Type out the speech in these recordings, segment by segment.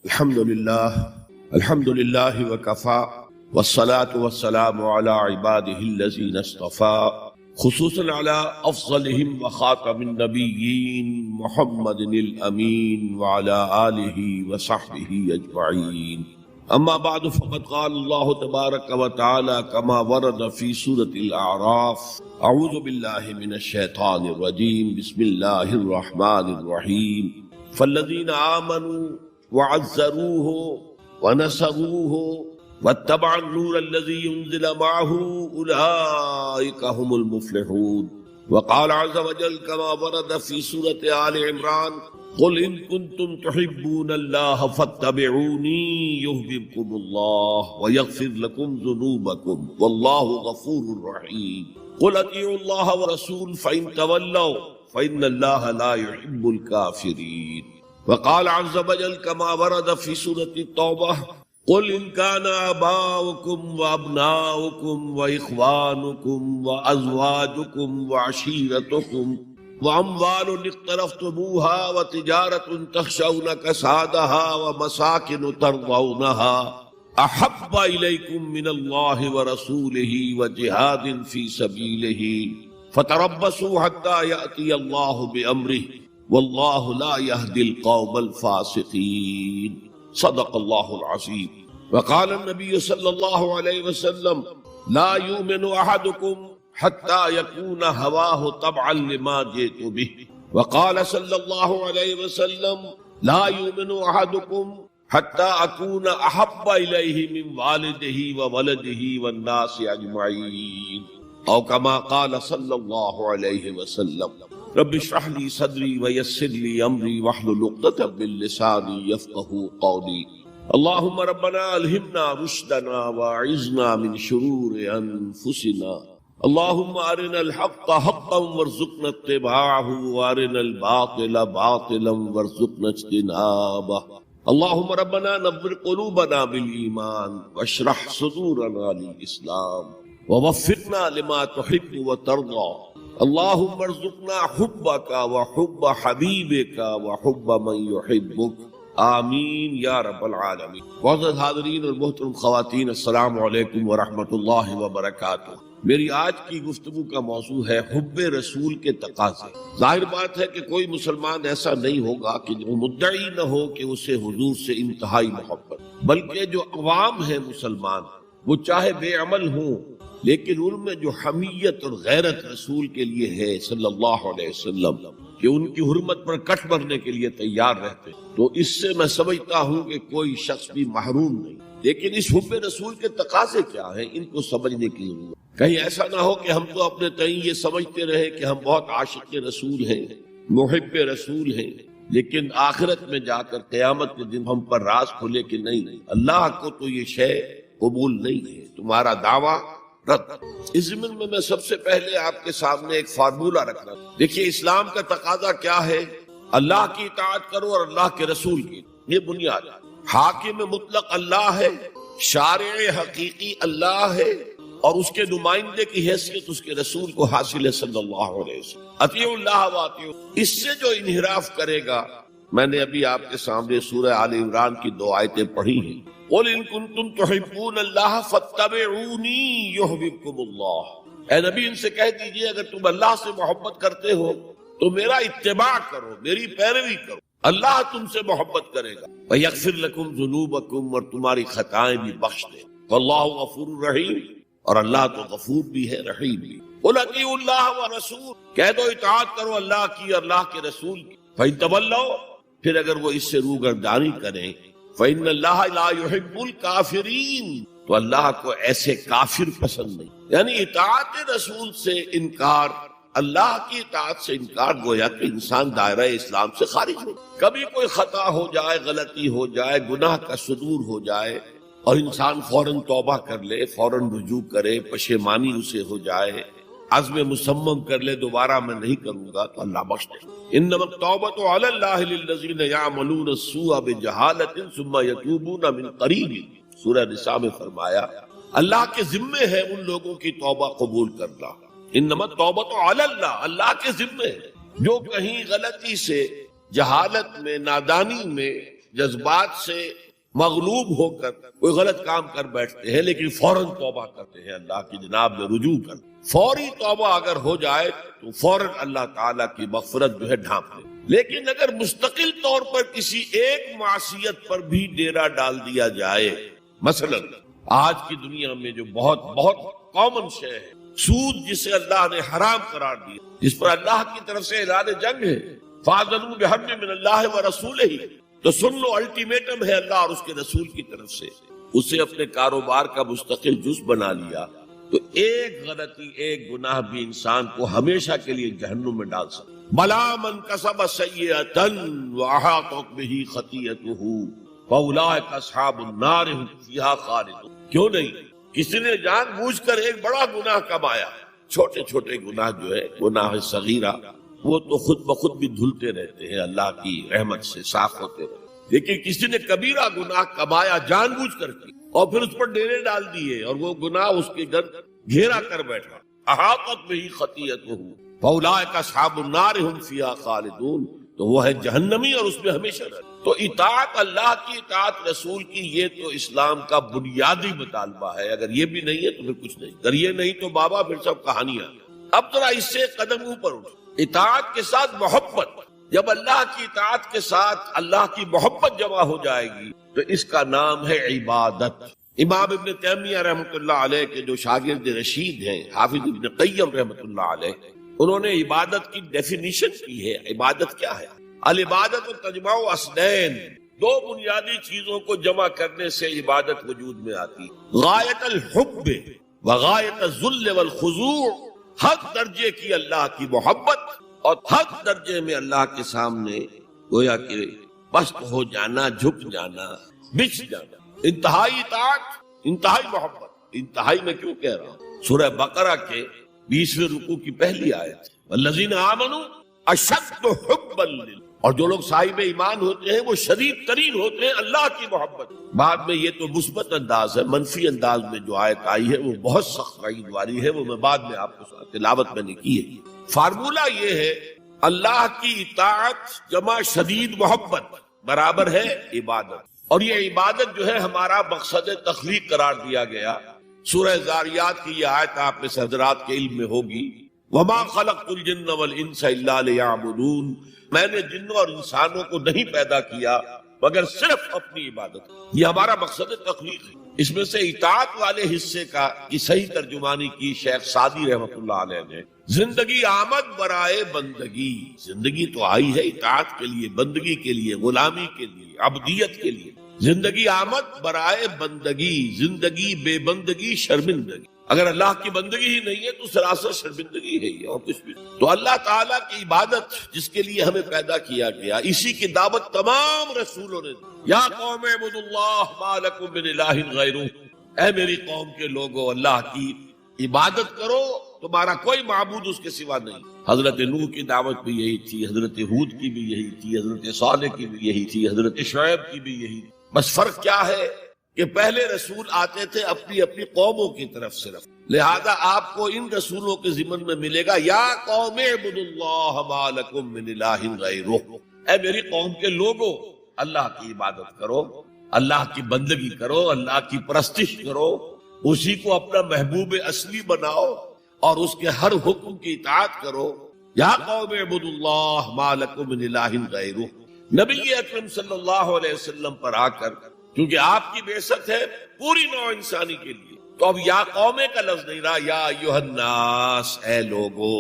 الحمد لله وكفى والصلاة والسلام على عباده الذين اصطفى خصوصا على أفضلهم وخاتم النبيين محمد الأمين وعلى آله وصحبه أجمعين. أما بعد فقد قال الله تبارك وتعالى كما ورد في سورة الأعراف: أعوذ بالله من الشيطان الرجيم بسم الله الرحمن الرحيم فالذين آمنوا وعزروه ونصروه واتبعوا النور الذي ينزل معه أولئك هم المفلحون. وقال عز وجل كما ورد في سورة آل عمران: قل إن كنتم تحبون الله فاتبعوني يحببكم الله ويغفر لكم ذنوبكم والله غفور رحيم. قل أطيعوا الله ورسوله فإن تولوا فإن الله لا يحب الكافرين. وقال عز وجل كما ورد في سورة التوبة: قل إن كان آباؤكم وأبناؤكم وإخوانكم وأزواجكم وعشيرتكم وأموال اقترفتموها وتجارة تخشون كسادها ومساكن ترضونها أحب إليكم من الله ورسوله وجهاد في سبيله فتربصوا حتى يأتي الله بأمره والله لا يهدي القوم الفاسقين. صدق الله العظيم. وقال النبي صلى الله عليه وسلم: لا يؤمن أحدكم حتى يكون هواه طبعا لما جئت به. وقال صلى الله عليه وسلم: لا يؤمن أحدكم حتى أكون أحب إليه من والده وولده والناس أجمعين. أو كما قال صلى الله عليه وسلم. رب اشرح لي صدري ويسر لي أمري واحلل عقدة من لساني يفقهوا قولي. اللهم ربنا ألهمنا رشدنا وأعذنا من شرور أنفسنا. اللهم أرنا الحق حقا وارزقنا اتباعه وأرنا الباطل باطلا وارزقنا اجتنابه. اللهم ربنا نور قلوبنا بالإيمان واشرح صدورنا للإسلام ووفقنا لما تحب وترضى. اللهم ارزقنا حبك وحب حبيبك وحب من يحبك. آمین یا رب العالمین. معزز حاضرین اور محترم خواتین، السلام علیکم ورحمۃ اللہ وبرکاتہ. میری آج کی گفتگو کا موضوع ہے حب رسول کے تقاضے. ظاہر بات ہے کہ کوئی مسلمان ایسا نہیں ہوگا کہ جو مدعی نہ ہو کہ اسے حضور سے انتہائی محبت، بلکہ جو عوام ہیں مسلمان، وہ چاہے بے عمل ہوں لیکن ان میں جو حمیت اور غیرت رسول کے لیے ہے صلی اللہ علیہ وسلم، کہ ان کی حرمت پر کٹ مرنے کے لیے تیار رہتے، تو اس سے میں سمجھتا ہوں کہ کوئی شخص بھی محروم نہیں. لیکن اس حب رسول کے تقاضے کیا ہیں، ان کو سمجھنے کی ضرورت. کہیں ایسا نہ ہو کہ ہم تو اپنے تئیں یہ سمجھتے رہے کہ ہم بہت عاشق رسول ہیں، محب رسول ہیں، لیکن آخرت میں جا کر قیامت کے دن ہم پر راز کھلے کہ نہیں، اللہ کو تو یہ شے قبول نہیں ہے، تمہارا دعویٰ رد. اس ضمن میں سب سے پہلے آپ کے سامنے ایک فارمولہ رکھنا. دیکھیے اسلام کا تقاضا کیا ہے؟ اللہ کی اطاعت کرو اور اللہ کے رسول کی. یہ بنیاد. حاکم مطلق اللہ ہے، شارع حقیقی اللہ ہے، اور اس کے نمائندے کی حیثیت اس کے رسول کو حاصل ہے صلی اللہ علیہ وسلم. اطیعوا اللہ واطیعوا. اس سے جو انحراف کرے گا، میں نے ابھی آپ کے سامنے سورہ آل عمران کی 2 آیتیں پڑھی ہیں. قل ان کنتم تحبون اللہ فاتبعونی یحببکم اللہ. اے نبی ان سے کہہ دیجئے اگر تم اللہ سے محبت کرتے ہو تو میرا اتباع کرو، میری پیروی کرو، اللہ تم سے محبت کرے گا. ویغفر لکم ذنوبکم، اور تمہاری خطائیں بھی بخش دے. واللہ غفور رحیم، اور اللہ تو غفور بھی ہے رحیم بھی. قل اطیعوا اللہ ورسول، کہہ دو اطاعت کرو اللہ کی اور اللہ کے رسول کی. فإن تولوا، پھر اگر وہ اس سے روگردانی کریں، فإن اللہ لا يحب الکافرین، تو اللہ کو ایسے کافر پسند نہیں. یعنی اطاعت رسول سے انکار، اللہ کی اطاعت سے انکار، گویا کہ انسان دائرہ اسلام سے خارج ہو. کبھی کوئی خطا ہو جائے، غلطی ہو جائے، گناہ کا صدور ہو جائے، اور انسان فوراً توبہ کر لے، فوراً رجوع کرے، پشیمانی اسے ہو جائے، عزم مصمم کر لے دوبارہ میں نہیں کروں گا، تو اللہ بخش دے. انما التوبۃ علی اللہ للذین یعملون السوء بجہالۃ ثم یتوبون من قریب. سورہ نساء میں فرمایا اللہ کے ذمے ہے ان لوگوں کی توبہ قبول کرنا. انما التوبۃ علی اللہ، اللہ کے ذمے ہے. جو کہیں غلطی سے، جہالت میں، نادانی میں جذبات سے مغلوب ہو کر کوئی غلط کام کر بیٹھتے ہیں، لیکن فوراً توبہ کرتے ہیں، اللہ کی جناب میں رجوع کر فوری توبہ اگر ہو جائے تو فوراً اللہ تعالیٰ کی مغفرت جو ہے ڈھانپ لے۔ لیکن اگر مستقل طور پر کسی ایک معصیت پر بھی ڈیرا ڈال دیا جائے، مثلا آج کی دنیا میں جو بہت کامن شے ہے سود، جسے اللہ نے حرام قرار دیا، جس پر اللہ کی طرف سے اعلان جنگ ہے، فَأَذَنُوا بِحَرْبٍ مِّنَ اللَّهِ وَرَسُولِهِ، تو سن لو، الٹیمیٹم ہے اللہ اور اس کے رسول کی طرف سے، اسے اپنے کاروبار کا مستقل جز بنا لیا، تو ایک غلطی، ایک گناہ بھی انسان کو ہمیشہ کے لیے جہنم میں ڈال سکتا۔ بَلَا مَن كَسَبَ سَيِّئَةً وَأَحَاطَتْ بِهِ خَطِيئَتُهُ فَأُولَٰئِكَ أَصْحَابُ النَّارِ هُمْ فِيهَا خَالِدُونَ۔ کیوں نہیں؟ کسی نے جان بوجھ کر ایک بڑا گناہ کمایا، چھوٹے چھوٹے گناہ جو ہے گناہ صغیرہ وہ تو خود بخود بھی دھلتے رہتے ہیں، اللہ کی رحمت سے صاف ہوتے رہتے ہیں، لیکن کسی نے کبیرہ گناہ کمایا جان بوجھ کر کے اور پھر اس پر ڈیرے ڈال دیے اور وہ گناہ اس کے گرد گھیرا کر بیٹھا، احاطت بہ خطیئتہ فاولئک اصحاب النار هم فیہا خالدون، تو وہ ہے جہنمی اور اس میں ہمیشہ رہتے۔ تو اطاعت اللہ کی، اطاعت رسول کی، یہ تو اسلام کا بنیادی مطالبہ ہے، اگر یہ بھی نہیں ہے تو پھر کچھ نہیں، اگر یہ نہیں تو بابا پھر سب کہانیاں۔ اب ذرا اس سے قدم اوپر اٹھ، اطاعت کے ساتھ محبت، جب اللہ کی اطاعت کے ساتھ اللہ کی محبت جمع ہو جائے گی تو اس کا نام ہے عبادت۔ امام ابن تیمیہ رحمۃ اللہ علیہ کے جو شاگرد رشید ہیں، حافظ ابن قیم رحمۃ اللہ علیہ، انہوں نے عبادت کی ڈیفینیشن کی ہے۔ عبادت کیا ہے؟ العبادت تجمع اصلین، دو بنیادی چیزوں کو جمع کرنے سے عبادت وجود میں آتی، غایت الحب وغایت الذل والخضوع، حق درجے کی اللہ کی محبت اور حق درجے میں اللہ کے سامنے گویا کہ پست ہو جانا، جھک جانا، بچھ جانا، انتہائی اطاعت، انتہائی محبت۔ انتہائی میں کیوں کہہ رہا ہوں؟ سورہ بقرہ کے 20ویں رکوع کی پہلی آیت، والذین آمنوا اشد حبا للہ، اور جو لوگ صاحب ایمان ہوتے ہیں وہ شدید ترین ہوتے ہیں اللہ کی محبت۔ بعد میں یہ تو مثبت انداز ہے، منفی انداز میں جو آیت آئی ہے وہ بہت سخت وعید والی ہے، وہ میں بعد میں آپ کو تلاوت میں نے کی ہے۔ فارمولہ یہ ہے، اللہ کی اطاعت جمع شدید محبت برابر ہے عبادت، اور یہ عبادت جو ہے ہمارا مقصد تخلیق قرار دیا گیا۔ سورہ زاریات کی یہ آیت آپ میں حضرات کے علم میں ہوگی، وَمَا خَلَقْتُ الْجِنَّ وَالْإِنسَ إِلَّا لِيَعْبُدُونَ، میں نے جنوں اور انسانوں کو نہیں پیدا کیا مگر صرف اپنی عبادت۔ یہ ہمارا مقصد تخلیق ہے۔ اس میں سے اطاعت والے حصے کا کی صحیح ترجمانی کی شیخ سعدی رحمۃ اللہ علیہ نے، زندگی آمد برائے بندگی، زندگی تو آئی ہے اطاعت کے لیے، بندگی کے لیے، غلامی کے لیے، عبدیت کے لیے۔ زندگی آمد برائے بندگی، زندگی بے بندگی شرمندگی، اگر اللہ کی بندگی ہی نہیں ہے تو سراسر شرمندگی ہے یہ، اور کچھ بھی۔ تو اللہ تعالیٰ کی عبادت جس کے لیے ہمیں پیدا کیا گیا، اسی کی دعوت تمام رسولوں نے دی۔ یا قوم اعبدوا اللہ ما لکم من الہ غیرہ، اے میری قوم کے لوگو اللہ کی عبادت کرو، تمہارا کوئی معبود اس کے سوا نہیں۔ حضرت نوح کی دعوت بھی یہی تھی، حضرت ہود کی بھی یہی تھی، حضرت صالح کی بھی یہی تھی، حضرت شعیب کی بھی یہی تھی۔ بس فرق کیا ہے کہ پہلے رسول آتے تھے اپنی اپنی قوموں کی طرف صرف، لہذا آپ کو ان رسولوں کے ضمن میں ملے گا یا قوم اعبدوا اللہ ما لکم من الہ غیرہ، اے میری قوم کے لوگوں اللہ کی عبادت کرو، اللہ کی بندگی کرو، اللہ کی پرستش کرو، اسی کو اپنا محبوب اصلی بناؤ اور اس کے ہر حکم کی اطاعت کرو۔ یا قوم اعبدوا اللہ ما لکم من الہ غیرہ۔ نبی اکرم صلی اللہ علیہ وسلم پر آ کر، کیونکہ آپ کی بعثت ہے پوری نوع انسانی کے لیے، تو اب یا قوم کا لفظ نہیں رہا، یا ایھا الناس، اے لوگو،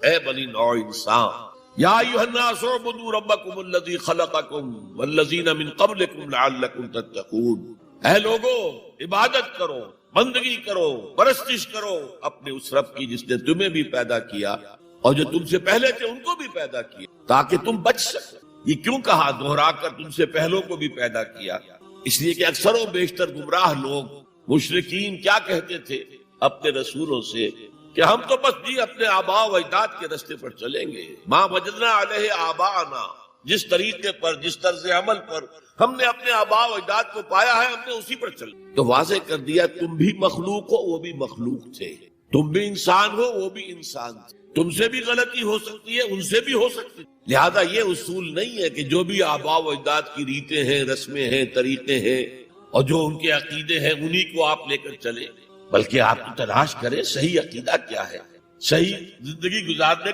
اے بنی نوع انسان، یا ایھا الناس اعبدوا ربکم الذی خلقکم والذین من قبلکم لعلکم تتقون، اے لوگو عبادت کرو، بندگی کرو، پرستش کرو اپنے اس رب کی جس نے تمہیں بھی پیدا کیا اور جو تم سے پہلے تھے ان کو بھی پیدا کیا تاکہ تم بچ سکو۔ یہ کیوں کہا دوہرا کر تم سے پہلوں کو بھی پیدا کیا؟ اس لیے کہ اکثر و بیشتر گمراہ لوگ، مشرکین کیا کہتے تھے اپنے رسولوں سے کہ ہم تو بس جی اپنے آباء و اجداد کے رستے پر چلیں گے، ما وجدنا علیہ آباءنا، جس طریقے پر، جس طرز عمل پر ہم نے اپنے آباء و اجداد کو پایا ہے ہم نے اسی پر چلنا۔ تو واضح کر دیا تم بھی مخلوق ہو وہ بھی مخلوق تھے، تم بھی انسان ہو وہ بھی انسان تھے، تم سے بھی غلطی ہو سکتی ہے، ان سے بھی ہو سکتی ہے۔ لہذا یہ اصول نہیں ہے کہ جو بھی آباء و اجداد کی ریتیں ہیں، رسمیں ہیں، طریقے ہیں اور جو ان کے عقیدے ہیں انہی کو آپ لے کر چلیں، بلکہ آپ کی تلاش کریں صحیح عقیدہ کیا ہے، صحیح زندگی گزارنے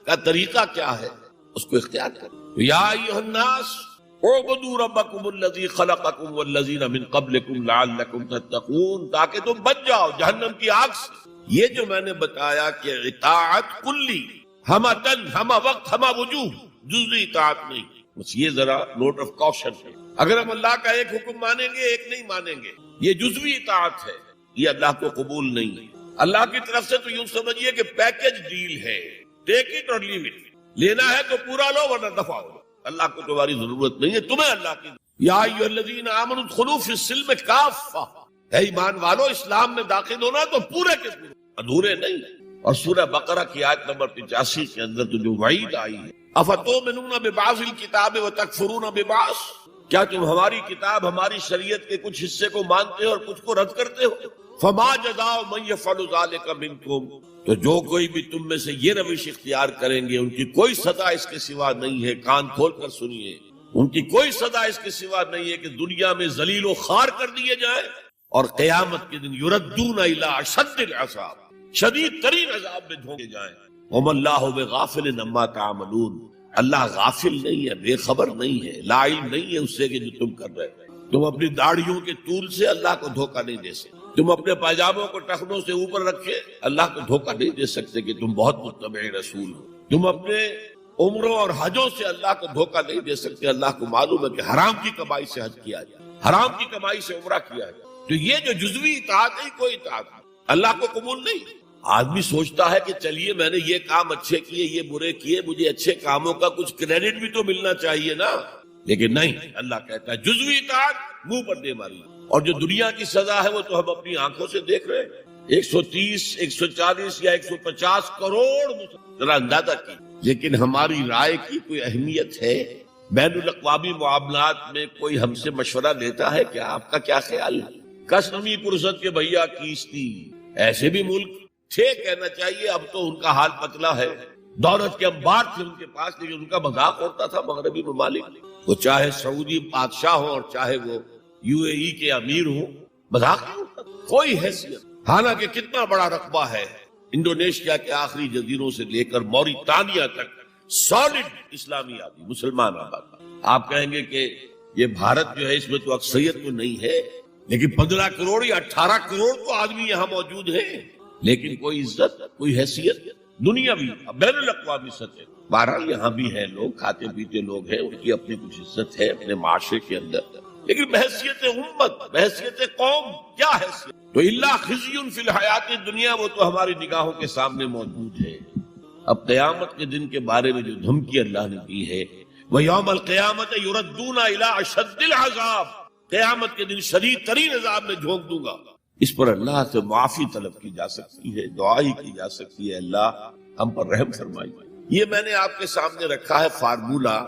کا طریقہ کیا ہے، اس کو اختیار کریں۔ یا ایھا الناس اعبدوا ربکم الذی خلقکم والذین من قبلکم لعلکم تتقون، تاکہ تم بچ جاؤ جہنم کی آگ سے۔ یہ جو میں نے بتایا کہ اطاعت کلی، ہمہ تن، ہمہ وقت، ہمہ وجوہ، جزوی اطاعت نہیں، بس یہ ذرا نوٹ آف کوشن ہے۔ اگر ہم اللہ کا ایک حکم مانیں گے ایک نہیں مانیں گے، یہ جزوی اطاعت ہے، یہ اللہ کو قبول نہیں ہے۔ اللہ کی طرف سے تو یوں سمجھیے کہ پیکج ڈیل ہے، ٹیک اٹ اور لیو اٹ، لینا ہے تو پورا لو ورنہ دفع ہو۔ اللہ کو تمہاری ضرورت نہیں ہے، تمہیں اللہ کی۔ یا ایھا الذین آمنوا ادخلوا فی السلم کافہ، اے ایمان والو اسلام میں داخل ہونا تو پورے کے پورے، ادھورے نہیں۔ اور سورہ بقرہ کی آیت نمبر 85 کے اندر تو جو وعید آئی ہے، افتؤمنون ببعض الکتاب وتکفرون ببعض، کیا تم ہماری کتاب، ہماری شریعت کے کچھ حصے کو مانتے ہو اور کچھ کو رد کرتے ہو؟ فما جزاء من یفعل ذلک منکم، تو جو کوئی بھی تم میں سے یہ روش اختیار کریں گے ان کی کوئی سزا اس کے سوا نہیں ہے، کان کھول کر سنیے، ان کی کوئی سزا اس کے سوا نہیں ہے کہ دنیا میں ذلیل و خوار کر دیے جائیں اور قیامت کے دن یردون الی اشد العذاب، شدید ترین عذاب میں جھونکے جائیں۔ وما اللہ بغافل عما تعملون، اللہ غافل نہیں ہے، بے خبر نہیں ہے، لا علم نہیں ہے اس سے کہ جو تم کر رہے ہو۔ تم اپنی داڑھیوں کے طول سے اللہ کو دھوکہ نہیں دے سکتے، تم اپنے پاجاموں کو ٹخنوں سے اوپر رکھے اللہ کو دھوکہ نہیں دے سکتے کہ تم بہت متبع رسول ہو، تم اپنے عمروں اور حجوں سے اللہ کو دھوکہ نہیں دے سکتے، اللہ کو معلوم ہے کہ حرام کی کمائی سے حج کیا جائے، حرام کی کمائی سے عمرہ کیا جائے۔ تو یہ جو جزوی اطاعت ہے کوئی اطاعت اللہ کو قبول نہیں۔ آدمی سوچتا ہے کہ چلیے میں نے یہ کام اچھے کیے، یہ برے کیے، مجھے اچھے کاموں کا کچھ کریڈٹ بھی تو ملنا چاہیے نا، لیکن نہیں، اللہ کہتا ہے جزوی اطاعت منہ پر دے ماری۔ اور جو دنیا کی سزا ہے وہ تو ہم اپنی آنکھوں سے دیکھ رہے ہیں، 130، 140 یا 150 کروڑ ذرا اندازہ کی، لیکن ہماری رائے کی کوئی اہمیت ہے؟ بین الاقوامی معاملات میں کوئی ہم سے مشورہ لیتا ہے کہ آپ کا کیا خیال ہے؟ کس نمی پرسد کے بھیا کیستی، ایسے بھی ملک تھے کہنا چاہیے، اب تو ان کا حال پتلا ہے، دولت کے انبار تھے ان کے پاس، لیکن ان کا مذاق ہوتا تھا مغربی ممالک، وہ چاہے سعودی بادشاہ ہوں اور چاہے وہ UAE کے امیر ہوں، مذاق نہیں ہوتا، کوئی حیثیت۔ حالانکہ کتنا بڑا رقبہ ہے، انڈونیشیا کے آخری جزیروں سے لے کر موریتانیہ تک سالڈ اسلامی آبادی، مسلمان آبادی۔ آپ کہیں گے کہ یہ بھارت جو ہے اس میں تو اکثریت تو نہیں ہے، لیکن 15 کروڑ یا 18 کروڑ تو آدمی یہاں موجود ہیں، لیکن کوئی عزت، کوئی حیثیت دنیاوی بین الاقوامی سطح۔ بہرحال یہاں بھی ہیں لوگ، کھاتے پیتے لوگ ہیں، ان کی اپنی کچھ عزت ہے اپنے معاشرے کے اندر، لیکن بحیثیت امت، بحیثیت قوم کیا حیثیت؟ تو الا خزی فی الحیات الدنیا، وہ تو ہماری نگاہوں کے سامنے موجود ہے۔ اب قیامت کے دن کے بارے میں جو دھمکی اللہ نے دی ہے، وَيَوْمَ الْقِيَامَةِ يُرَدُّونَ إِلَىٰ أَشَدِّ الْعَذَابِ، قیامت کے دن شدید ترین عذاب میں جھونک دوں گا۔ اس پر اللہ سے معافی طلب کی جا سکتی ہے، دعا ہی کی جا سکتی ہے، اللہ ہم پر رحم فرمائیے۔ یہ میں نے آپ کے سامنے رکھا ہے فارمولہ،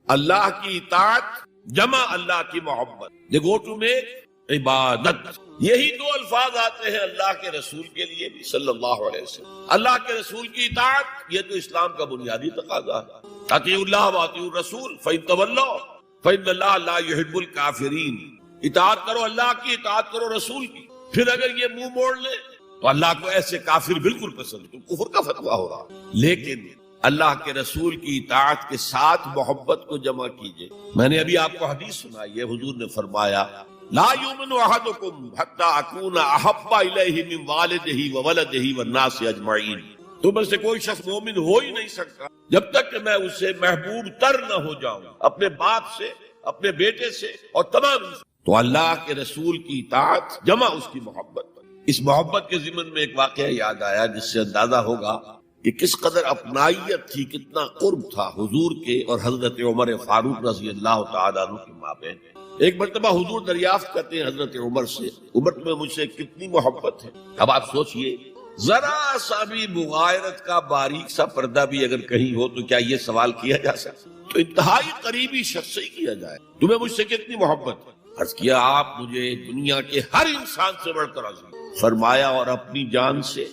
اللہ کی اطاعت جمع اللہ کی محبت، دے گو ٹو میک عبادت۔ یہی دو الفاظ آتے ہیں اللہ کے رسول کے لیے بھی صلی اللہ علیہ وسلم۔ اللہ کے رسول کی اطاعت یہ تو اسلام کا بنیادی تقاضا ہے، اطیعوا اللہ واطیعوا الرسول فإن تولوا فإن اللہ لا يحب الکافرین۔ اطاعت کرو اللہ کی، اطاعت کرو رسول کی، پھر اگر یہ منہ موڑ لے تو اللہ کو ایسے کافر بالکل پسند، تو کفر کا فتویٰ ہو رہا۔ لیکن اللہ کے رسول کی اطاعت کے ساتھ محبت کو جمع کیجئے۔ میں نے ابھی آپ کو حدیث سنائی ہے، حضور نے فرمایا لا یؤمن احدکم حتی اکون احب الیہ من والدہ وولدہ والناس اجمعین۔ تم میں سے کوئی شخص مومن ہو ہی نہیں سکتا جب تک کہ میں اسے محبوب تر نہ ہو جاؤں، اپنے باپ سے، اپنے بیٹے سے اور تمام سے۔ تو اللہ کے رسول کی اطاعت جمع اس کی محبت۔ اس محبت کے ضمن میں ایک واقعہ یاد آیا جس سے اندازہ ہوگا کہ کس قدر اپنائیت تھی، کتنا قرب تھا حضور کے اور حضرت عمر فاروق رضی اللہ تعالیٰ عنہ کے مابین۔ ایک مرتبہ حضور دریافت کرتے ہیں حضرت عمر سے، عمر تمہیں مجھ سے کتنی محبت ہے؟ اب آپ سوچئے، ذرا سا بھی مغایرت کا باریک سا پردہ بھی اگر کہیں ہو تو کیا یہ سوال کیا جا سکتا؟ تو انتہائی قریبی شخص سے ہی کیا جائے، تمہیں مجھ سے کتنی محبت ہے؟ عرض کیا آپ مجھے دنیا کے ہر انسان سے بڑھ کر عزیز، فرمایا اور اپنی جان سے؟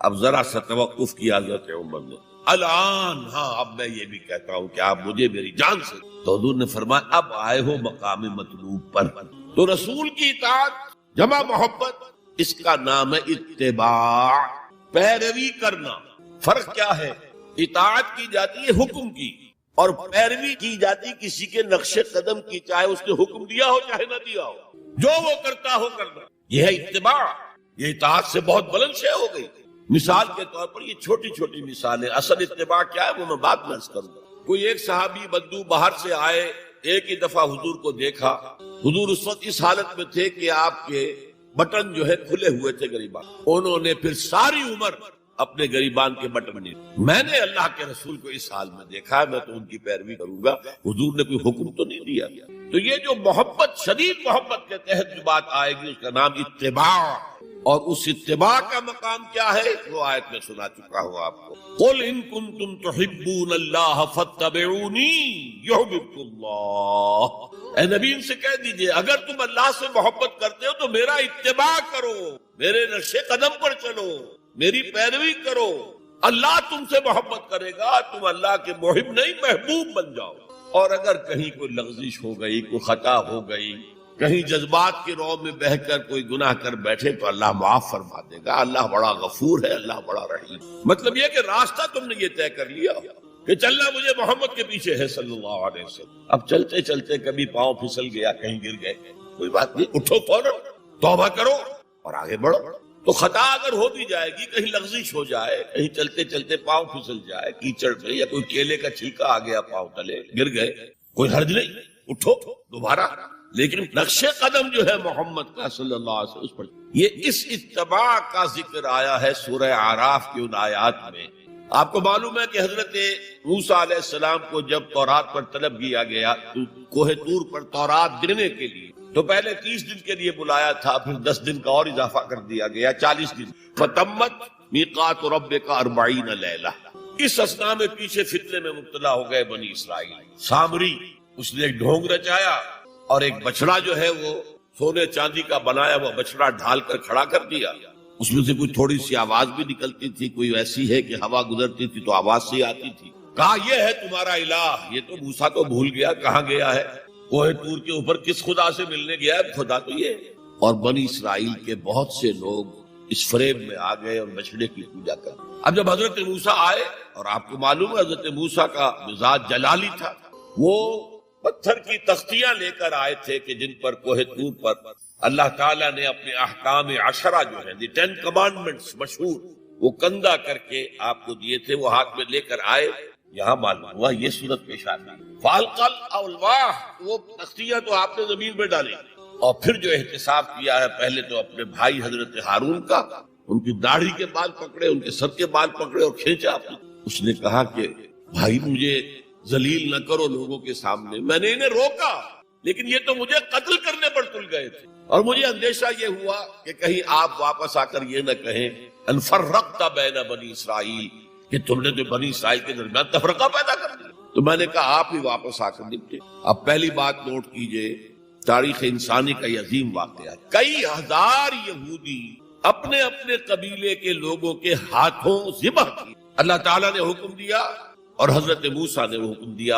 اب ذرا سا توقف کیا حضرت عمر نے، الان، ہاں اب میں یہ بھی کہتا ہوں کہ آپ مجھے میری جان سے، تو حضور نے فرمایا اب آئے ہو مقام مطلوب پر، تو رسول کی اطاعت جمع محبت، اس کا نام ہے اتباع، پیروی کرنا۔ فرق کیا ہے؟ اطاعت کی جاتی ہے حکم کی، اور پیروی کی جاتی کسی کے نقش قدم کی، چاہے اس نے حکم دیا ہو چاہے نہ دیا ہو، جو وہ کرتا ہو کرنا، یہ ہے اتباع۔ یہ اطاعت سے بہت بلند شے ہو گئی۔ مثال کے طور پر یہ چھوٹی چھوٹی مثالیں، اصل اتباع کیا ہے وہ میں بعد میں عرض کروں گا۔ کوئی ایک صحابی بدو باہر سے آئے، ایک ہی دفعہ حضور کو دیکھا، حضور اس وقت اس حالت میں تھے کہ آپ کے بٹن جو ہے کھلے ہوئے تھے غریبان، انہوں نے پھر ساری عمر اپنے غریبان کے بٹن نہیں، میں نے اللہ کے رسول کو اس حال میں دیکھا ہے، میں تو ان کی پیروی کروں گا، حضور نے کوئی حکم تو نہیں دیا۔ تو یہ جو محبت، شدید محبت کے تحت جو بات آئے گی اس کا نام اتباع، اور اس اتباع کا مقام کیا ہے وہ آیت میں سنا چکا ہوں آپ کو، قل ان کنتم تحبون اللہ فاتبعونی یحببکم اللہ، اے نبی ان سے کہہ دیجئے اگر تم اللہ سے محبت کرتے ہو تو میرا اتباع کرو، میرے نقش قدم پر چلو، میری پیروی کرو، اللہ تم سے محبت کرے گا، تم اللہ کے محب نہیں محبوب بن جاؤ۔ اور اگر کہیں کوئی لغزش ہو گئی، کوئی خطا ہو گئی، کہیں جذبات کی رو میں بہہ کر کوئی گناہ کر بیٹھے تو اللہ معاف فرما دے گا، اللہ بڑا غفور ہے، اللہ بڑا رحیم۔ مطلب یہ کہ راستہ تم نے یہ طے کر لیا کہ چلنا مجھے محمد کے پیچھے ہے صلی اللہ علیہ وسلم، اب چلتے چلتے کبھی پاؤں پھسل گیا، کہیں گر گئے، کوئی بات نہیں، اٹھو فوراً توبہ کرو اور آگے بڑھو۔ تو خطا اگر ہو بھی جائے گی، کہیں لغزش ہو جائے، کہیں چلتے چلتے پاؤں پھسل جائے کیچڑ میں، یا کوئی کیلے کا چھلکا آ گیا پاؤں تلے، گر گئے، کوئی حرج نہیں، اٹھو دوبارہ، لیکن نقش قدم جو ہے محمد کا صلی اللہ علیہ وسلم اس پر۔ یہ اس اتباع کا ذکر آیا ہے سورہ اعراف کی ان آیات میں۔ آپ کو معلوم ہے کہ حضرت موسیٰ علیہ السلام کو جب تورات پر طلب کیا گیا کوہ طور پر تورات دینے کے لیے، تو پہلے 30 دن کے لیے بلایا تھا، پھر 10 دن کا اور اضافہ کر دیا گیا، 40 دن۔ فَتَمَّتْ مِيقَاتُ رَبِّكَ 40 لَيْلَةً۔ اس اثنا میں پیچھے فتنے میں مبتلا ہو گئے بنی اسرائیل۔ سامری، اس نے ایک ڈھونگ رچایا اور ایک بچڑا جو ہے وہ سونے چاندی کا بنایا ہوا بچڑا ڈھال کر کھڑا کر دیا، اس میں سے کوئی تھوڑی سی آواز بھی نکلتی تھی، کوئی ایسی ہے کہ ہوا گزرتی تھی تو آواز سے آتی تھی۔ کہا یہ ہے تمہارا الہ، یہ تو موسیٰ تو بھول گیا کہاں گیا ہے، کوہ طور کے اوپر کس خدا سے ملنے گیا ہے، خدا تو یہ ہے۔ اور بنی اسرائیل کے بہت سے لوگ اس فریب میں آ گئے اور بچڑے کی پوجا کر۔ اب جب حضرت موسیٰ آئے، اور آپ کو معلوم ہے حضرت موسیٰ کا مزاج جلالی تھا، وہ پتھر کی تختیاں لے کر آئے تھے کہ جن پر کوہ طور پر اللہ تعالیٰ نے اپنے احکام 10 جو ہیں، 10 کمانڈمنٹس مشہور، وہ کندہ کر کے آپ کو دیے تھے، وہ ہاتھ میں لے کر آئے۔ یہاں معلوم ہوا یہ صورت پیش آتی، فالقل الواح، وہ تختیاں تو آپ نے زمین میں ڈالی، اور پھر جو احتساب کیا ہے، پہلے تو اپنے بھائی حضرت ہارون کا، ان کی داڑھی کے بال پکڑے، ان کے سر کے بال پکڑے اور کھینچا۔ اس نے کہا کہ بھائی مجھے ذلیل نہ کرو لوگوں کے سامنے، میں نے انہیں روکا لیکن یہ تو مجھے قتل کرنے پر تل گئے تھے، اور مجھے اندیشہ یہ ہوا کہ کہیں آپ واپس آ کر یہ نہ کہیں ان فرقت بین بنی اسرائیل، کہ تم نے تو بنی اسرائیل کے درمیان تفرقہ پیدا کر دیا۔ تو میں نے کہا آپ ہی واپس آ کر نپٹے۔ اب پہلی بات نوٹ کیجئے، تاریخ انسانی کا یہ عظیم واقعہ، کئی ہزار یہودی اپنے اپنے قبیلے کے لوگوں کے ہاتھوں ذبح کیے۔ اللہ تعالیٰ نے حکم دیا اور حضرت موسیٰ نے وہ حکم دیا،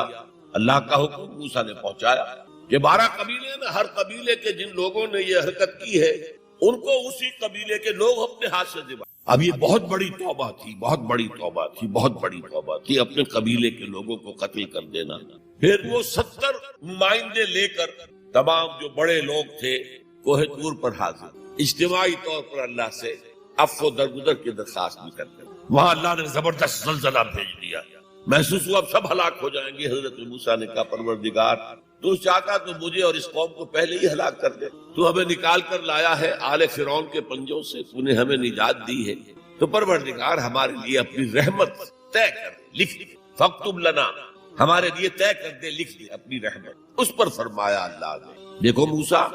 اللہ کا حکم موسیٰ نے پہنچایا کہ 12 قبیلے ہیں، ہر قبیلے کے جن لوگوں نے یہ حرکت کی ہے ان کو اسی قبیلے کے لوگ اپنے ہاتھ سے ذبح۔ اب یہ بہت بڑی توبہ تھی، بہت بڑی توبہ تھی، بہت بڑی توبہ تھی، اپنے قبیلے کے لوگوں کو قتل کر دینا۔ پھر وہ 70 نمائندے لے کر تمام جو بڑے لوگ تھے کوہ طور پر حاضر، اجتماعی طور پر اللہ سے عفو و درگزر کی درخواست بھی کرتے۔ وہاں اللہ نے زبردست زلزلہ بھیج دیا، محسوس ہوا اب سب ہلاک ہو جائیں گے۔ حضرت موسیٰ نے کہا پروردگار تو چاہتا تو مجھے اور اس قوم کو پہلے ہی ہلاک کر دے، تو ہمیں نکال کر لایا ہے آل فرعون کے پنجوں سے، تو نے ہمیں نجات دی ہے، تو پروردگار ہمارے لیے اپنی رحمت طے کر لکھ دے، فاکتب لنا، ہمارے لیے طے کر دے، لکھ دے اپنی رحمت۔ اس پر فرمایا اللہ نے دیکھو موسیٰ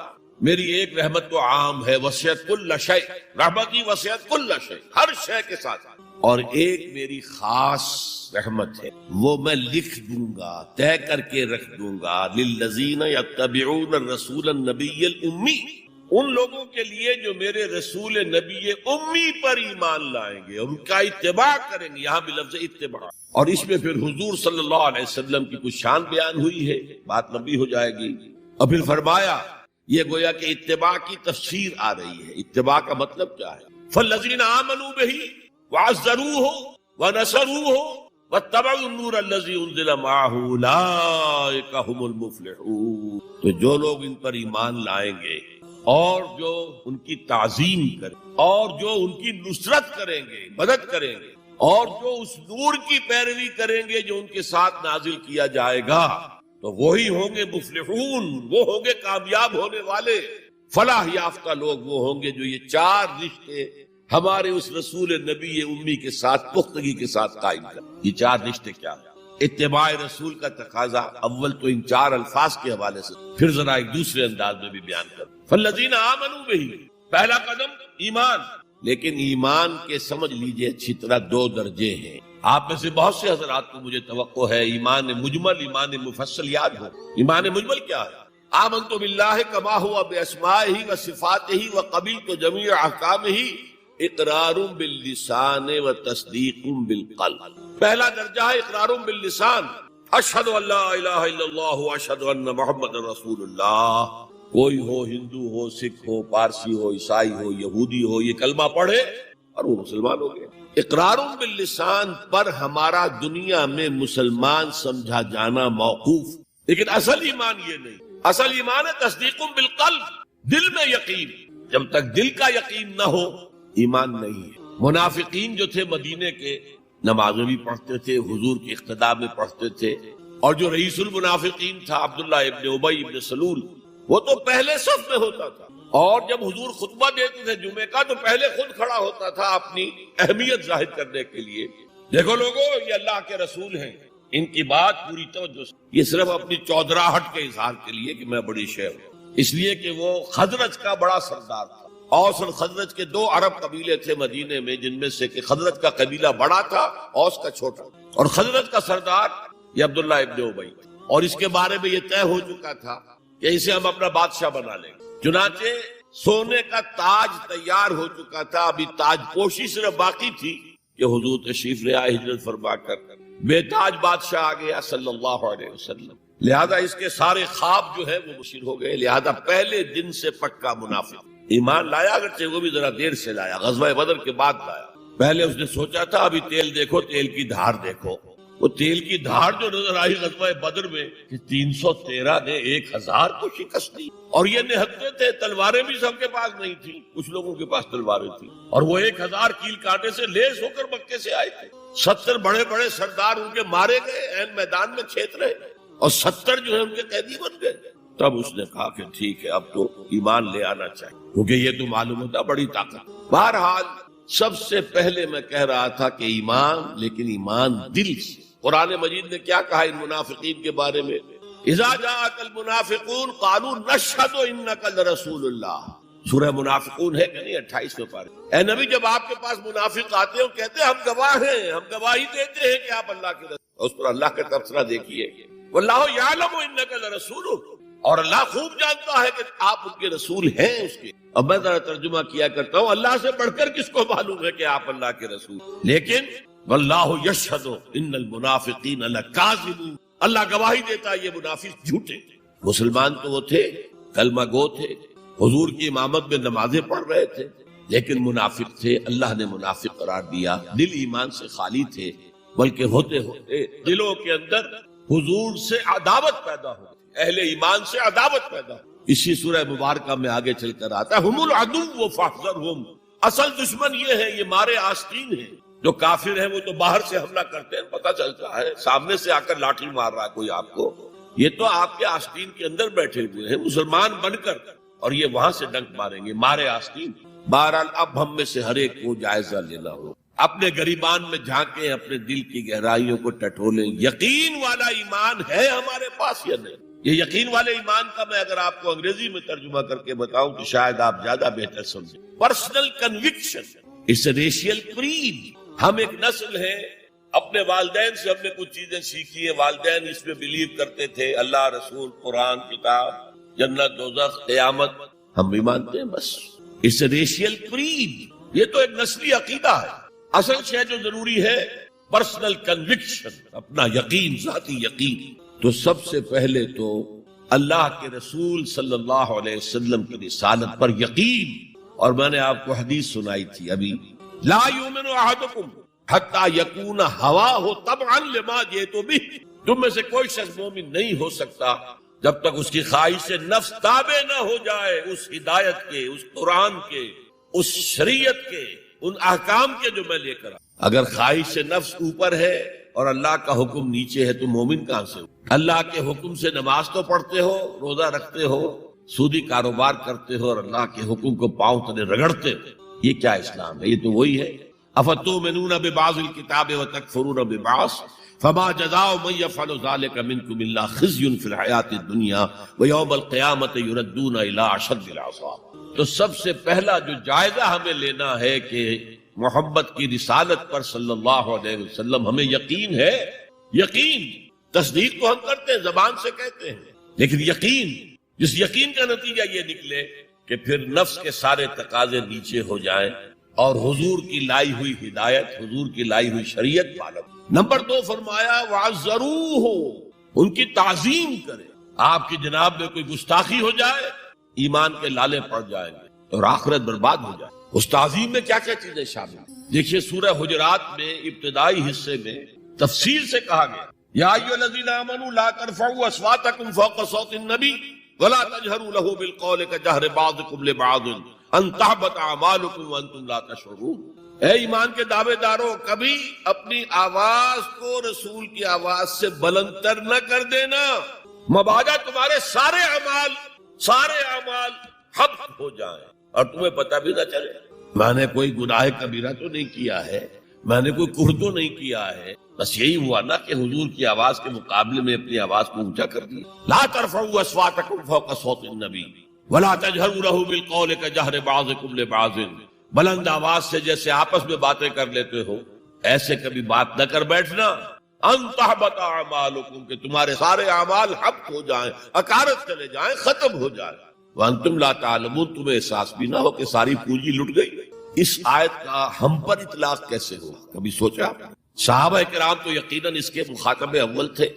میری ایک رحمت تو عام ہے، وسعت کل شیء، رحمتی وسعت کل شیء، ہر شے کے ساتھ، اور ایک میری خاص رحمت ہے، وہ میں لکھ دوں گا، طے کر کے رکھ دوں گا، للذین یتبعون الرسول النبی الامی، ان لوگوں کے لیے جو میرے رسول نبی امی پر ایمان لائیں گے اور ان کا اتباع کریں گے. یہاں بھی لفظ اتباع، اور اس میں پھر حضور صلی اللہ علیہ وسلم کی کچھ شان بیان ہوئی ہے، بات لمبی ہو جائے گی. اور پھر فرمایا یہ گویا کہ اتباع کی تفسیر آ رہی ہے. اتباع کا مطلب کیا ہے؟ فالذین آمنوا بہ وعزروہ ونصروہ واتبعوا النور الذی انزل معہ اولئک هم المفلحون. تو جو لوگ ان پر ایمان لائیں گے اور جو ان کی تعظیم کریں اور جو ان کی نصرت کریں گے، مدد کریں گے، اور جو اس نور کی پیروی کریں گے جو ان کے ساتھ نازل کیا جائے گا، تو وہی ہوں گے مفلحون، وہ ہوں گے کامیاب ہونے والے. فلاح یافتہ لوگ وہ ہوں گے جو یہ چار رشتے ہمارے اس رسول نبی امی کے ساتھ پختگی کے ساتھ قائم کریں. یہ چار رشتے کیا ہیں؟ اتباع رسول کا تقاضا اول تو ان چار الفاظ کے حوالے سے، پھر ذرا ایک دوسرے انداز میں بھی بیان کریں. فالذین آمنوا بہ، پہلا قدم ایمان. لیکن ایمان کے سمجھ لیجئے اچھی طرح دو درجے ہیں. آپ میں سے بہت سے حضرات کو مجھے توقع ہے ایمان مجمل، ایمان مفصل یاد ہو. ایمان مجمل کیا ہے؟ آمنت باللہ کما ہوا باسمائہ وصفاتہ وقبلت جمیع احکامہ اقرار باللسان وتصدیق بالقلب. پہلا درجہ ہے اقرار باللسان، اشہد ان لا الہ الا اللہ واشہد ان محمد رسول اللہ. کوئی ہو، ہندو ہو، سکھ ہو، پارسی ہو، عیسائی ہو، یہودی ہو، یہ کلمہ پڑھے اور وہ مسلمان ہو گئے. اقرار باللسان پر ہمارا دنیا میں مسلمان سمجھا جانا موقوف، لیکن اصل ایمان یہ نہیں. اصل ایمان ہے تصدیق بالقلب، دل میں یقین. جب تک دل کا یقین نہ ہو ایمان نہیں ہے. منافقین جو تھے مدینے کے، نمازیں بھی پڑھتے تھے، حضور کی اقتداء میں پڑھتے تھے، اور جو رئیس المنافقین تھا عبداللہ ابن ابی ابن سلول، وہ تو پہلے صف میں ہوتا تھا، اور جب حضور خطبہ دیتے تھے جمعے کا تو پہلے خود کھڑا ہوتا تھا اپنی اہمیت ظاہر کرنے کے لیے. دیکھو لوگوں، یہ اللہ کے رسول ہیں، ان کی بات پوری توجہ سے. یہ صرف اپنی چودراہٹ کے اظہار کے لیے کہ میں بڑی شے ہوں، اس لیے کہ وہ خزرج کا بڑا سردار تھا. اوس اور خزرج کے دو عرب قبیلے تھے مدینے میں، جن میں سے کہ خزرج کا قبیلہ بڑا تھا، اوس کا چھوٹا. اور خزرج کا سردار یہ عبداللہ ابن ابی، اور اس کے بارے میں یہ طے ہو چکا تھا کہ اسے ہم اپنا بادشاہ بنا لیں. چنانچہ سونے کا تاج تیار ہو چکا تھا، ابھی تاج پوشی صرف باقی تھی کہ حضور تشریف لے آئے ہجرت فرما کر. بے تاج بادشاہ آ گیا صلی اللہ علیہ وسلم، لہذا اس کے سارے خواب جو ہے وہ مشیر ہو گئے. لہذا پہلے دن سے پکا منافق. ایمان لایا اگرچہ وہ بھی ذرا دیر سے لایا، غزوہ بدر کے بعد لایا. پہلے اس نے سوچا تھا ابھی تیل دیکھو، تیل کی دھار دیکھو. وہ تیل کی دھار جو نظر آئی غزوہ بدر میں کہ 313 نے 1000 کو شکست دی، اور یہ نہتے تھے. تلواریں بھی سب کے پاس نہیں تھی، کچھ لوگوں کے پاس تلواریں تھیں، اور وہ 1000 کیل کانٹے سے لیس ہو کر مکے سے آئے تھے. 70 بڑے بڑے سردار ان کے مارے گئے، عین میدان میں کھیت رہے، اور 70 جو ہے ان کے قیدی بن گئے. تب اس نے کہا کہ ٹھیک ہے اب تو ایمان لے آنا چاہیے، کیونکہ یہ تو معلوم ہوتا بڑی طاقت. بہرحال سب سے پہلے میں کہہ رہا تھا کہ ایمان، لیکن ایمان دل سے. قرآن مجید نے کیا کہا ان منافقین کے بارے میں؟ اذا جاءک المنافقون قالوا نشهد انک لرسول اللہ. سورہ منافقون ہے کہ نہیں 28 پارے. اے نبی جب آپ کے پاس منافق آتے ہیں اور کہتے ہیں ہم گواہ ہیں، ہم گواہی دیتے ہیں کہ آپ اللہ کے رسول. اس پر اللہ کا تبصرہ دیکھیے، واللہ یعلم انک لرسولہ، اور اللہ خوب جانتا ہے کہ آپ ان کے رسول ہیں اس کے. اب میں ذرا ترجمہ کیا کرتا ہوں، اللہ سے بڑھ کر کس کو معلوم ہے کہ آپ اللہ کے رسول. لیکن واللہ یشہد ان المنافقین لکاذبون، اللہ گواہی دیتا ہے یہ منافق جھوٹے. مسلمان تو وہ تھے، کلمہ گو تھے، حضور کی امامت میں نمازیں پڑھ رہے تھے، لیکن منافق تھے. اللہ نے منافق قرار دیا. دل ایمان سے خالی تھے، بلکہ ہوتے ہوتے دلوں کے اندر حضور سے عداوت پیدا ہو، اہل ایمان سے عداوت پیدا ہو. اسی سورہ مبارکہ میں آگے چل کر آتا ہے ہم العدو فاحذرہم. اصل دشمن یہ ہے، یہ مارے آستین ہیں. جو کافر ہیں وہ تو باہر سے حملہ کرتے ہیں، پتہ چلتا ہے سامنے سے آ کر لاٹھی مار رہا ہے کوئی آپ کو. یہ تو آپ کے آستین کے اندر بیٹھے ہوئے ہیں مسلمان بن کر، اور یہ وہاں سے ڈنک ماریں گے، مارے آستین. بہرحال اب ہم میں سے ہر ایک کو جائزہ لینا ہو، اپنے گریبان میں جھانکیں، اپنے دل کی گہرائیوں کو ٹٹولیں. یقین والا ایمان ہے ہمارے پاس یا نہیں؟ یہ یقین والے ایمان کا میں اگر آپ کو انگریزی میں ترجمہ کر کے بتاؤں تو شاید آپ زیادہ بہتر سمجھیں. پرسنل کنوکشن، اس ریشیل کریڈ. ہم ایک نسل ہے، اپنے والدین سے ہم نے کچھ چیزیں سیکھی ہیں. والدین اس میں بلیو کرتے تھے، اللہ، رسول، قرآن، کتاب، جنت، دوزخ، قیامت. ہم بھی مانتے ہیں بس. اس ریشیل کریڈ, یہ تو ایک نسلی عقیدہ ہے. اصل شے جو ضروری ہے پرسنل کنوکشن, اپنا یقین, ذاتی یقین. تو سب سے پہلے تو اللہ کے رسول صلی اللہ علیہ وسلم کی رسالت پر یقین. اور میں نے آپ کو حدیث سنائی تھی ابھی, لا یؤمن احدکم حتی یکون ہواہ تبعا لما جئت بہ. تم میں سے کوئی شخص مومن نہیں ہو سکتا جب تک اس کی خواہش نفس تابع نہ ہو جائے اس ہدایت کے, اس قرآن کے, اس شریعت کے, ان احکام کے جو میں لے کر. اگر خواہش نفس اوپر ہے اور اللہ کا حکم نیچے ہے تو مومن کہاں سے ہو؟ اللہ کے حکم سے نماز تو پڑھتے ہو, روزہ رکھتے ہو, سودی کاروبار کرتے ہو اور اللہ کے حکم کو پاؤں تلے رگڑتے ہو. یہ کیا اسلام ہے؟ یہ تو وہی ہے. افتؤمنون ببعض الکتاب وتکفرون ببعض فما جزاء من يفعل ذلك منكم الا خزي في الحياة الدنيا ويوم القيامة يردون الى اشد العذاب. تو سب سے پہلا جو جائزہ ہمیں لینا ہے کہ محمد کی رسالت پر صلی اللہ علیہ وسلم ہمیں یقین ہے. یقین, تصدیق تو ہم کرتے ہیں, زبان سے کہتے ہیں, لیکن یقین, جس یقین کا نتیجہ یہ نکلے کہ پھر نفس کے سارے تقاضے نیچے ہو جائیں اور حضور کی لائی ہوئی ہدایت, حضور کی لائی ہوئی شریعت پالو. نمبر 2 فرمایا وَعَزَّرُوهُ, ان کی تعظیم کرے. آپ کی جناب میں کوئی گستاخی ہو جائے ایمان کے لالے پڑ جائیں گے اور آخرت برباد ہو جائے. اس تعظیم میں کیا کیا چیزیں شامل ہیں؟ دیکھیے سورہ حجرات میں ابتدائی حصے میں تفصیل سے کہا گیا یا ایھا الذین آمنوا لا ترفعوا اصواتکم فوق صوت النبی ولا تجهروا له بالقول كجهر بعضكم لبعض ان تحبط اعمالكم وانتم لا تشعرون. اے ایمان کے دعوے داروں, کبھی اپنی آواز کو رسول کی آواز سے بلند تر نہ کر دینا, مبادا تمہارے سارے اعمال حبط ہو جائیں اور تمہیں پتہ بھی نہ چلے. میں نے کوئی گناہ کبیرہ تو نہیں کیا ہے, میں نے کوئی کفر تو نہیں کیا ہے, بس یہی ہوا نا کہ حضور کی آواز کے مقابلے میں اپنی آواز کو اونچا کر دیا. لا ترفعوا اصواتکم فوق صوت النبی ولا تجهروا له بالقول كجهر بعضكم لبعض, بلند آواز سے جیسے آپس میں باتیں کر لیتے ہو ایسے کبھی بات نہ کر بیٹھنا. ان تحبط اعمالکم, کہ تمہارے سارے اعمال حبط ہو جائیں, اکارت چلے جائیں, ختم ہو جائیں. وانتم لا تعلمون, تمہیں احساس بھی نہ ہو کہ ساری پونجی لٹ گئی. اس آیت کا ہم پر اطلاق کیسے ہو؟ کبھی سوچا؟ صحابہ کرام تو یقیناً اس کے مخاطب اول تھے,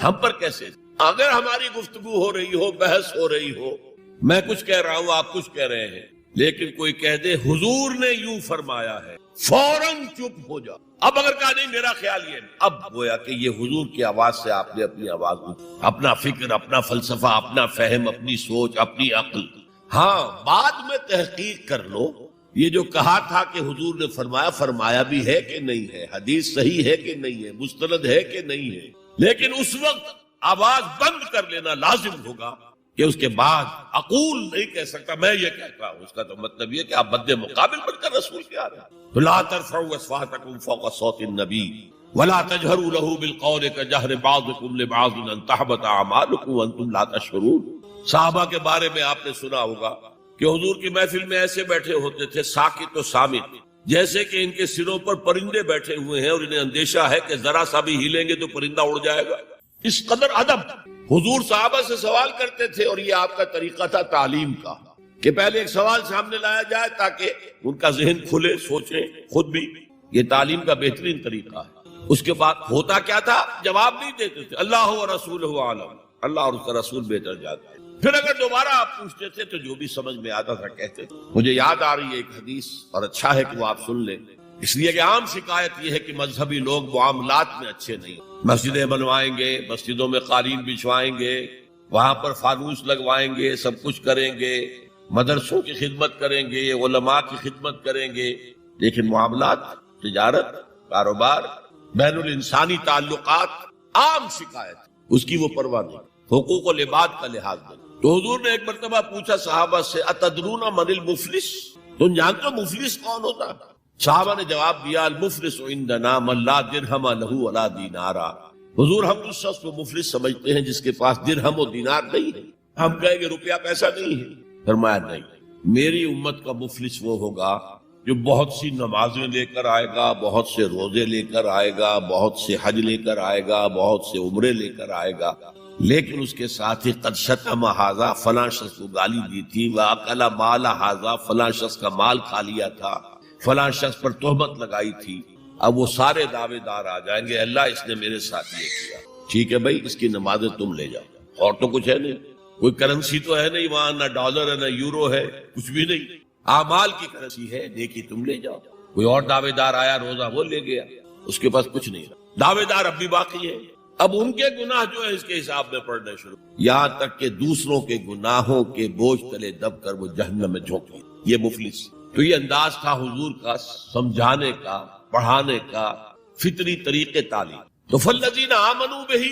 ہم پر کیسے؟ اگر ہماری گفتگو ہو رہی ہو, بحث ہو رہی ہو, میں کچھ کہہ رہا ہوں, آپ کچھ کہہ رہے ہیں, لیکن کوئی کہہ دے حضور نے یوں فرمایا ہے, فوراً چپ ہو جاؤ. اب اگر کہا نہیں میرا خیال یہ, اب گویا کہ یہ حضور کی آواز سے آپ نے اپنی آواز میں اپنا فکر, اپنا فلسفہ, اپنا فہم, اپنی سوچ, اپنی عقل. ہاں بعد میں تحقیق کر لو یہ جو کہا تھا کہ حضور نے فرمایا بھی ہے کہ نہیں ہے, حدیث صحیح ہے کہ نہیں ہے, مستند ہے کہ نہیں ہے. لیکن اس وقت آواز بند کر لینا لازم ہوگا کہ اس کے بعد اقول نہیں کہہ سکتا, میں یہ کہتا ہوں. اس کا تو مطلب یہ کہ آپ بد مقابل بن کر رسول کے آ رہے ہیں. لا ترفعوا اصواتکم فوق صوت النبی ولا تجهروا له بالقول كجهر بعضكم لبعض ان تحبط اعمالكم وانتم لا تشعرون. صحابہ کے بارے میں آپ نے سنا ہوگا کہ حضور کی محفل میں ایسے بیٹھے ہوتے تھے ساکت و صامت, جیسے کہ ان کے سروں پر پرندے بیٹھے ہوئے ہیں اور انہیں اندیشہ ہے کہ ذرا سا بھی ہلیں گے تو پرندہ اڑ جائے گا. اس قدر ادب. حضور صحابہ سے سوال کرتے تھے اور یہ آپ کا طریقہ تھا تعلیم کا کہ پہلے ایک سوال سامنے لایا جائے تاکہ ان کا ذہن کھلے, سوچیں خود بھی. یہ تعلیم کا بہترین طریقہ ہے. اس کے بعد ہوتا کیا تھا, جواب نہیں دیتے تھے, اللہ و رسولہ عالم, اللہ اور اس کا رسول بہتر جانتے ہیں. پھر اگر دوبارہ آپ پوچھتے تھے تو جو بھی سمجھ میں آتا تھا کہتے تھے. مجھے یاد آ رہی ہے ایک حدیث, اور اچھا ہے کہ وہ آپ سن لیں, اس لیے کہ عام شکایت یہ ہے کہ مذہبی لوگ معاملات میں اچھے نہیں. مسجدیں بنوائیں گے, مسجدوں میں قالین بچھوائیں گے, وہاں پر فانوس لگوائیں گے, سب کچھ کریں گے, مدرسوں کی خدمت کریں گے, علماء کی خدمت کریں گے, لیکن معاملات, تجارت, کاروبار, بین الانسانی تعلقات, عام شکایت, اس کی وہ پرواہ نہیں. حقوق العباد کا لحاظ نہیں. تو حضور نے ایک مرتبہ پوچھا صحابہ سے, اتدرون من المفلس, تم جانتے ہو مفلس کون ہوتا ہے؟ صحابہ نے جواب دیا, المفلس عندنا من لا درہم له ولا دینارا. حضور ہم اس شخص کو مفلس سمجھتے ہیں جس کے پاس درہم و دینار نہیں ہے. ہم کہیں گے روپیہ پیسہ نہیں ہے. فرمایا نہیں, میری امت کا مفلس وہ ہوگا جو بہت سی نمازیں لے کر آئے گا, بہت سے روزے لے کر آئے گا, بہت سے حج لے کر آئے گا, بہت سے عمرے لے کر آئے گا, لیکن اس کے ساتھ ہی قد شتم ھذا، فلاں شخص کو گالی دی تھی، واکل مال ھذا، فلاں شخص کا مال کھا لیا تھا، فلاں شخص پر تہمت لگائی تھی. اب وہ سارے دعوے دار آ جائیں گے، اللہ اس نے میرے ساتھ یہ کیا. ٹھیک ہے بھائی، اس کی نمازیں تم لے جاؤ، اور تو کچھ ہے نہیں، کوئی کرنسی تو ہے نہیں وہاں، نہ ڈالر ہے نہ یورو ہے، کچھ بھی نہیں، اعمال کی کرنسی ہے، نیکی تم لے جاؤ. کوئی اور دعوے دار آیا، روزہ وہ لے گیا، اس کے پاس کچھ نہیں. دعوے دار اب بھی باقی ہے. اب ان کے گناہ جو ہے اس کے حساب میں پڑھنے شروع، یہاں تک کہ دوسروں کے گناہوں کے بوجھ تلے دب کر وہ جہنم میں جھونک گئے. یہ مفلس. تو یہ انداز تھا حضور کا سمجھانے کا، پڑھانے کا، فطری طریقے تعلیم. تو فالذین آمنوا بہ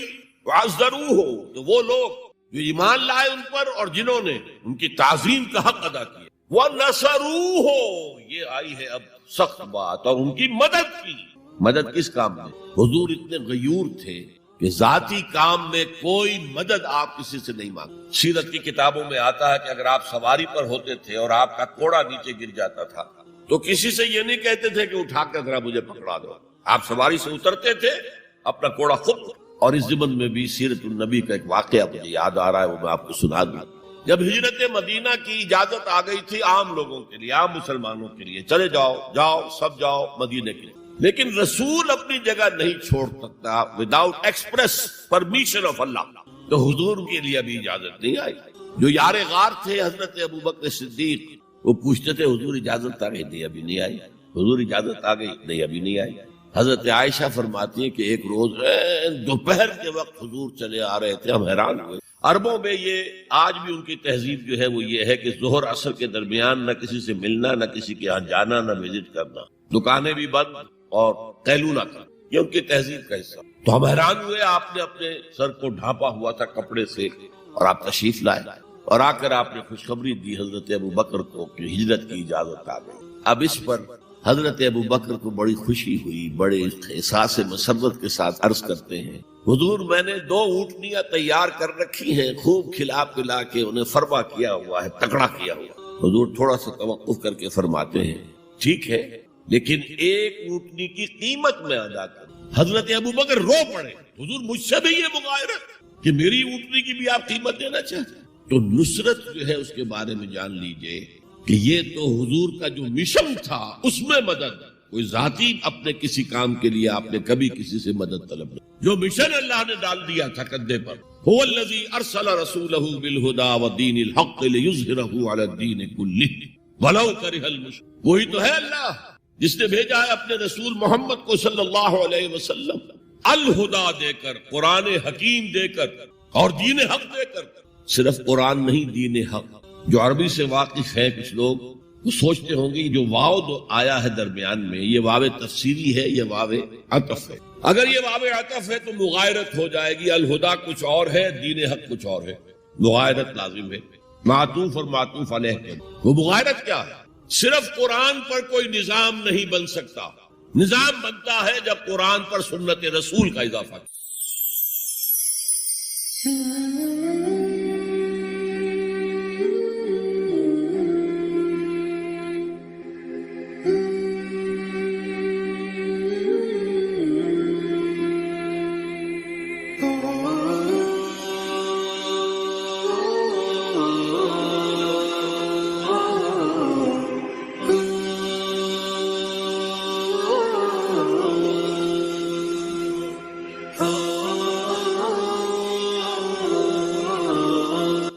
وعزروہ، تو وہ لوگ جو ایمان لائے ان پر اور جنہوں نے ان کی تعظیم کا حق ادا کیا. وَنَصَرُوهُ، یہ آئی ہے اب سخت بات، اور ان کی مدد کی. مدد کس کام میں؟ حضور اتنے غیور تھے کہ ذاتی کام میں کوئی مدد آپ کسی سے نہیں مانگتے. سیرت کی کتابوں میں آتا ہے کہ اگر آپ سواری پر ہوتے تھے اور آپ کا کوڑا نیچے گر جاتا تھا تو کسی سے یہ نہیں کہتے تھے کہ اٹھا کر ذرا مجھے پکڑا دو. آپ سواری سے اترتے تھے، اپنا کوڑا خود. اور اس ضمن میں بھی سیرت النبی کا ایک واقعہ مجھے یاد آ رہا ہے، وہ میں آپ کو سنا دوں. جب ہجرت مدینہ کی اجازت آ گئی تھی عام لوگوں کے لیے، عام مسلمانوں کے لیے، چلے جاؤ جاؤ سب جاؤ مدینے کے لیے، لیکن رسول اپنی جگہ نہیں چھوڑ سکتا وداؤٹ ایکسپریس پرمیشن آف اللہ. تو حضور کے لیے ابھی اجازت نہیں آئی. جو یار غار تھے حضرت ابوبکر صدیق، وہ پوچھتے تھے حضور اجازت آ گئی؟ نہیں ابھی نہیں آئی. حضور اجازت آ گئی؟ نہیں ابھی نہیں آئی. حضرت عائشہ فرماتی ہیں کہ ایک روز دوپہر کے وقت حضور چلے آ رہے تھے، ہم حیران ہوئے. عربوں میں یہ آج بھی ان کی تہذیب جو ہے وہ یہ ہے کہ ظہر عصر کے درمیان نہ کسی سے ملنا، نہ کسی کے یہاں جانا، نہ وزٹ کرنا، دکانیں بھی بند اور قیلولہ کرنا. یہ ان کی تہذیب کا حصہ. تو ہم حیران ہوئے، آپ نے اپنے سر کو ڈھانپا ہوا تھا کپڑے سے اور آپ تشریف لائے، اور آ کر آپ نے خوشخبری دی حضرت ابوبکر کو کہ ہجرت کی اجازت آ گئی. اب اس پر حضرت ابوبکر کو بڑی خوشی ہوئی، بڑے احساس مسرت کے ساتھ عرض کرتے ہیں حضور میں نے 2 اونٹنیاں تیار کر رکھی ہیں، خوب کھلا پلا کے انہیں فرما کیا ہوا ہے، تکڑا کیا ہوا. حضور تھوڑا سا توقف کر کے فرماتے ہیں ٹھیک ہے لیکن ایک اونٹنی کی قیمت میں ادا کروں. حضرت ابوبکر رو پڑے، حضور مجھ سے بھی یہ مغایرت کہ میری اونٹنی کی بھی آپ قیمت دینا چاہتے ہیں. تو نصرت جو ہے اس کے بارے میں جان لیجئے کہ یہ تو حضور کا جو مشن تھا اس میں مدد، کوئی ذاتی اپنے کسی کام کے لیے آپ نے کبھی کسی سے مدد طلب نہیں. جو مشن اللہ نے ڈال دیا تھا کندھے پر، هو الذی ارسل رسولہ بالہدی ودین الحق لیظہرہ علی الدین کلہ ولو کرہ المشرکون. وہی تو ہے اللہ جس نے بھیجا ہے اپنے رسول محمد کو صلی اللہ علیہ وسلم الہدا دے کر، قرآن حکیم دے کر اور دین حق دے کر. صرف قرآن نہیں، دین حق. جو عربی سے واقف ہے کچھ لوگ وہ سوچتے ہوں گے جو واو آیا ہے درمیان میں، یہ واو تفسیری ہے، یہ واو عطف ہے. اگر یہ واو عطف ہے تو مغایرت ہو جائے گی. الہدا کچھ اور ہے، دین حق کچھ اور ہے، مغایرت لازم ہے. معطوف اور معطوف علیہ کے وہ مغایرت کیا ہے؟ صرف قرآن پر کوئی نظام نہیں بن سکتا. نظام بنتا ہے جب قرآن پر سنت رسول کا اضافہ